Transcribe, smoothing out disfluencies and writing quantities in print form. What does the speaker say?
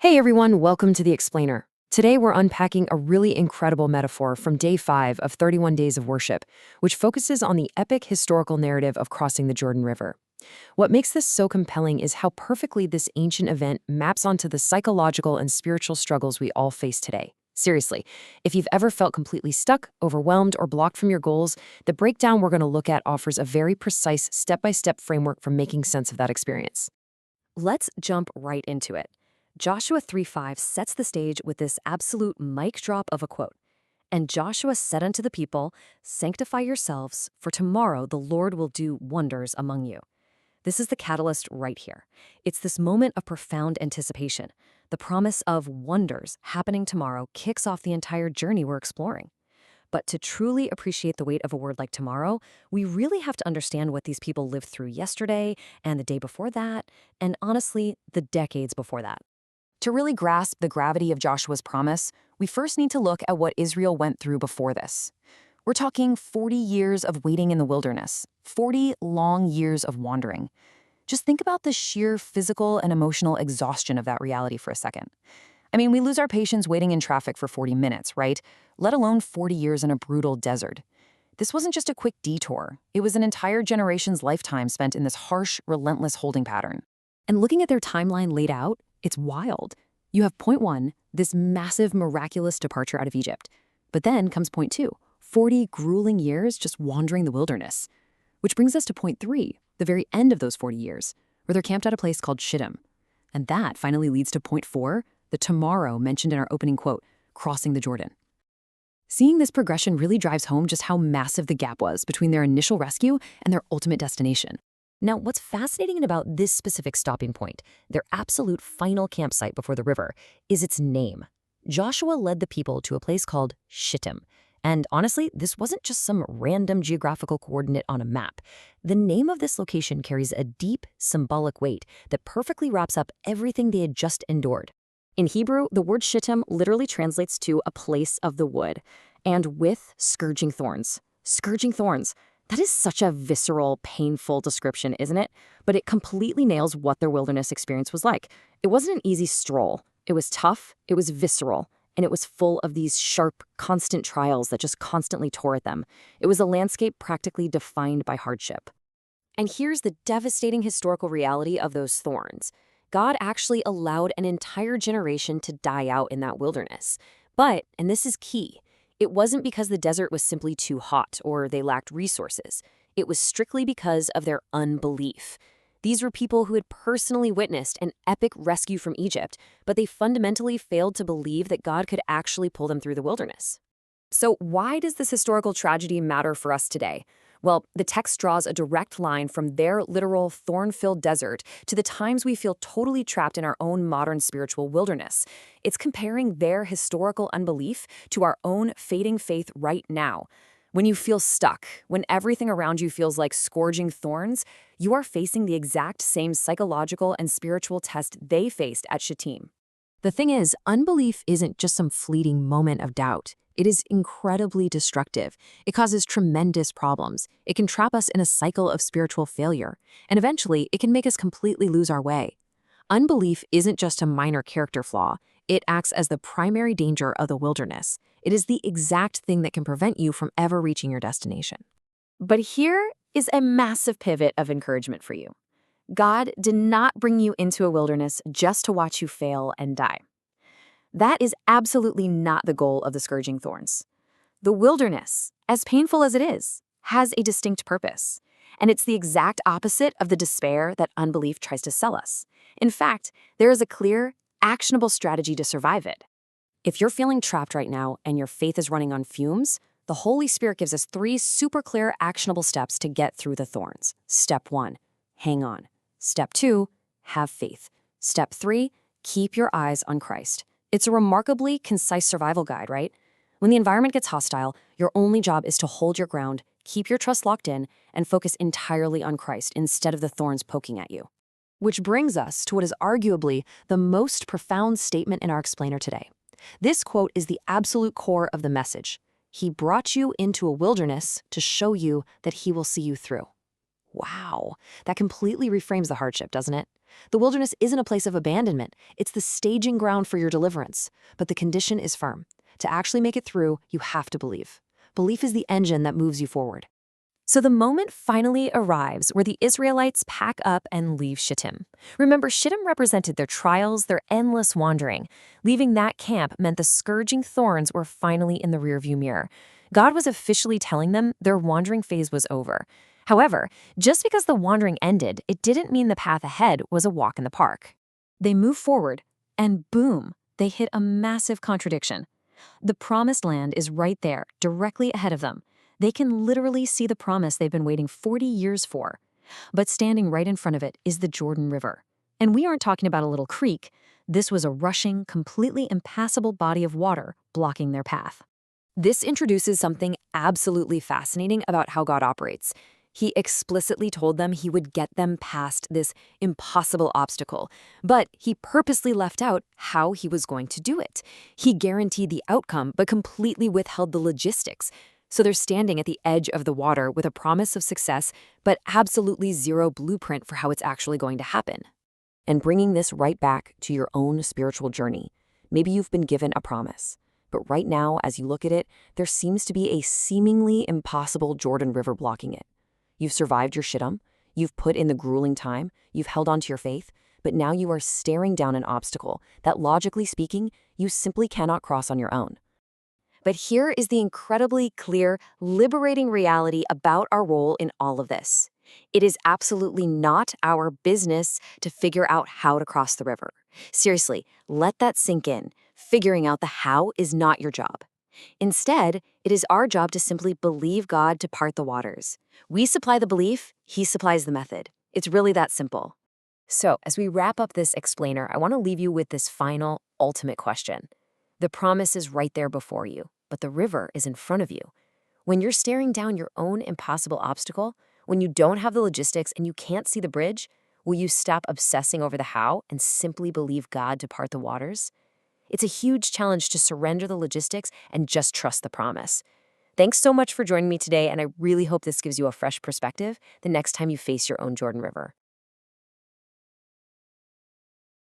Hey everyone, welcome to The Explainer. Today we're unpacking a really incredible metaphor from day 5 of 31 Days of Worship, which focuses on the epic historical narrative of crossing the Jordan River. What makes this so compelling is how perfectly this ancient event maps onto the psychological and spiritual struggles we all face today. Seriously, if you've ever felt completely stuck, overwhelmed, or blocked from your goals, the breakdown we're going to look at offers a very precise step-by-step framework for making sense of that experience. Let's jump right into it. Joshua 3:5 sets the stage with this absolute mic drop of a quote. And Joshua said unto the people, Sanctify yourselves, for tomorrow the Lord will do wonders among you. This is the catalyst right here. It's this moment of profound anticipation. The promise of wonders happening tomorrow kicks off the entire journey we're exploring. But to truly appreciate the weight of a word like tomorrow, we really have to understand what these people lived through yesterday and the day before that, and honestly, the decades before that. To really grasp the gravity of Joshua's promise, we first need to look at what Israel went through before this. We're talking 40 years of waiting in the wilderness, 40 long years of wandering. Just think about the sheer physical and emotional exhaustion of that reality for a second. I mean, we lose our patience waiting in traffic for 40 minutes, right? Let alone 40 years in a brutal desert. This wasn't just a quick detour. It was an entire generation's lifetime spent in this harsh, relentless holding pattern. And looking at their timeline laid out, it's wild. You have point 1, this massive, miraculous departure out of Egypt. But then comes point 2, 40 grueling years just wandering the wilderness. Which brings us to point 3, the very end of those 40 years, where they're camped at a place called Shittim. And that finally leads to point 4, the tomorrow mentioned in our opening quote, crossing the Jordan. Seeing this progression really drives home just how massive the gap was between their initial rescue and their ultimate destination. Now, what's fascinating about this specific stopping point, their absolute final campsite before the river, is its name. Joshua led the people to a place called Shittim. And honestly, this wasn't just some random geographical coordinate on a map. The name of this location carries a deep, symbolic weight that perfectly wraps up everything they had just endured. In Hebrew, the word Shittim literally translates to a place of the wood, and with scourging thorns. Scourging thorns. That is such a visceral, painful description, isn't it? But it completely nails what their wilderness experience was like. It wasn't an easy stroll. It was tough, it was visceral, and it was full of these sharp, constant trials that just constantly tore at them. It was a landscape practically defined by hardship. And here's the devastating historical reality of those thorns. God actually allowed an entire generation to die out in that wilderness. But, and this is key, it wasn't because the desert was simply too hot or they lacked resources. It was strictly because of their unbelief. These were people who had personally witnessed an epic rescue from Egypt, but they fundamentally failed to believe that God could actually pull them through the wilderness. So why does this historical tragedy matter for us today? Well, the text draws a direct line from their literal thorn-filled desert to the times we feel totally trapped in our own modern spiritual wilderness. It's comparing their historical unbelief to our own fading faith right now. When you feel stuck, when everything around you feels like scourging thorns, you are facing the exact same psychological and spiritual test they faced at Shittim. The thing is, unbelief isn't just some fleeting moment of doubt. It is incredibly destructive. It causes tremendous problems. It can trap us in a cycle of spiritual failure, and eventually it can make us completely lose our way. Unbelief isn't just a minor character flaw. It acts as the primary danger of the wilderness. It is the exact thing that can prevent you from ever reaching your destination. But here is a massive pivot of encouragement for you. God did not bring you into a wilderness just to watch you fail and die. That is absolutely not the goal of the scourging thorns. The wilderness, as painful as it is, has a distinct purpose. And it's the exact opposite of the despair that unbelief tries to sell us. In fact, there is a clear, actionable strategy to survive it. If you're feeling trapped right now and your faith is running on fumes, the Holy Spirit gives us 3 super clear, actionable steps to get through the thorns. Step 1, hang on. Step 2, have faith. Step 3, keep your eyes on Christ. It's a remarkably concise survival guide, right? When the environment gets hostile, your only job is to hold your ground, keep your trust locked in, and focus entirely on Christ instead of the thorns poking at you. Which brings us to what is arguably the most profound statement in our explainer today. This quote is the absolute core of the message. He brought you into a wilderness to show you that he will see you through. Wow, that completely reframes the hardship, doesn't it? The wilderness isn't a place of abandonment. It's the staging ground for your deliverance. But the condition is firm. To actually make it through, you have to believe. Belief is the engine that moves you forward. So the moment finally arrives where the Israelites pack up and leave Shittim. Remember, Shittim represented their trials, their endless wandering. Leaving that camp meant the scourging thorns were finally in the rearview mirror. God was officially telling them their wandering phase was over. However, just because the wandering ended, it didn't mean the path ahead was a walk in the park. They move forward, and boom, they hit a massive contradiction. The promised land is right there, directly ahead of them. They can literally see the promise they've been waiting 40 years for. But standing right in front of it is the Jordan River. And we aren't talking about a little creek. This was a rushing, completely impassable body of water blocking their path. This introduces something absolutely fascinating about how God operates. He explicitly told them he would get them past this impossible obstacle, but he purposely left out how he was going to do it. He guaranteed the outcome, but completely withheld the logistics. So they're standing at the edge of the water with a promise of success, but absolutely zero blueprint for how it's actually going to happen. And bringing this right back to your own spiritual journey. Maybe you've been given a promise, but right now, as you look at it, there seems to be a seemingly impossible Jordan River blocking it. You've survived your Shittim, you've put in the grueling time, you've held on to your faith, but now you are staring down an obstacle that, logically speaking, you simply cannot cross on your own. But here is the incredibly clear, liberating reality about our role in all of this. It is absolutely not our business to figure out how to cross the river. Seriously, let that sink in. Figuring out the how is not your job. Instead, it is our job to simply believe God to part the waters. We supply the belief, He supplies the method. It's really that simple. So, as we wrap up this explainer, I want to leave you with this final, ultimate question. The promise is right there before you, but the river is in front of you. When you're staring down your own impossible obstacle, when you don't have the logistics and you can't see the bridge, will you stop obsessing over the how and simply believe God to part the waters? It's a huge challenge to surrender the logistics and just trust the promise. Thanks so much for joining me today, and I really hope this gives you a fresh perspective the next time you face your own Jordan River.